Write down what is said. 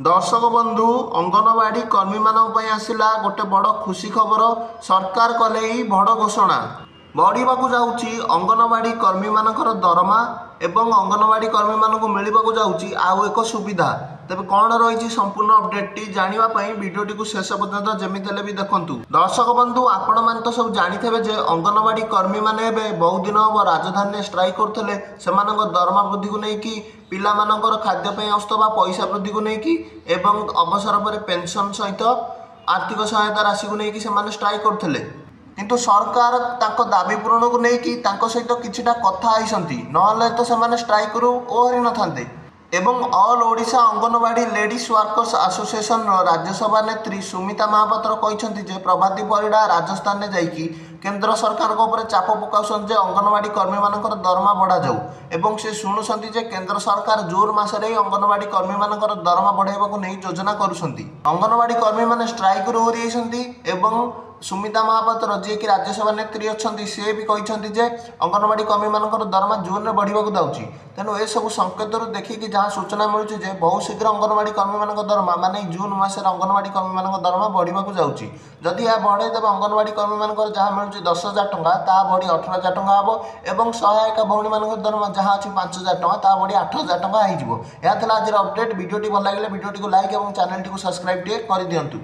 दर्शक बंधु अंगनवाड़ी कर्मी मानक आसला गोटे बड़ खुशी खबर। सरकार कले बड़ घोषणा बढ़ाक जाऊँगी अंगनवाड़ी कर्मी मानकर दरमा एवं अंगनवाड़ी कर्मी मानक मिलवाक जाऊँगी आउ एक सुविधा। तेज कौन रही संपूर्ण अपडेट जानापी भिडियोटी को शेष पर्यंत जमीते भी देखूँ। दर्शक बंधु आपण मैंने तो सब जानी जे अंगनवाड़ी कर्मी मैंने बहुत दिन हम राजधानी स्ट्राइक करते से दरमा वृद्धि को लेकिन पिला मानकर खाद्यपाई आसुवा पैसा वृद्धि को लेकिन एवं अवसर पर पेंशन सहित आर्थिक सहायता राशि को लेकिन से स्ट्राइक करते किंतु सरकार तांको दाबी पूरण को लेकिन सहित किछिटा कथा आइसंती नहले तो से स्ट्राइक रु ओहरी न थांते। एवं all Odisha anganwadi ladies workers association Rajya Sabha नेत्री सुमिता महापात्र कहते जे प्रभाती परिड़ा राजस्थान में जाइकी केंद्र सरकार को ऊपर चाप पकाउछन जे अंगनवाड़ी कर्मी मानकर दरमा बढ़ा जाऊ एवं से शुणुछंती जे केंद्र सरकार जून मासरे अंगनवाड़ी कर्मी मानकर दरमा बढ़ाइबाकू नहीं योजना करुछंती। अंगनवाड़ी कर्मी माने स्ट्राइक रो ओहरी आइसंती एवं सुमिता महापात्र जी कि राज्यसभा नेत्री अच्छा सी भी कहते जे अंगनवाड़ी कर्मी मानकर दरमा जून में बढ़ाक जाऊँगी। तेणु ए सब संकेत देखिए जहाँ सूचना मिलूँ जे बहुत शीघ्र अंगनवाड़ी कर्मी मान दरमा माने जून मासर अंगनवाड़ी कर्मी मान दरमा बढ़ाक जाऊँगी। जदि यह बढ़ईदेव अंगनवाड़ी कर्मी मान जहाँ मिलूँ 10,000 टंका ता बढ़ी 18,000 टंका हम और सहायिका भौणी मान दरमा जहाँ अच्छी 5,000 टंका ता बढ़ी 8,000 टंका हो। यह आज अपडेट। वीडियो भल लगे वीडियो को लाइक और चैनल को सब्सक्राइब कर दिंतु।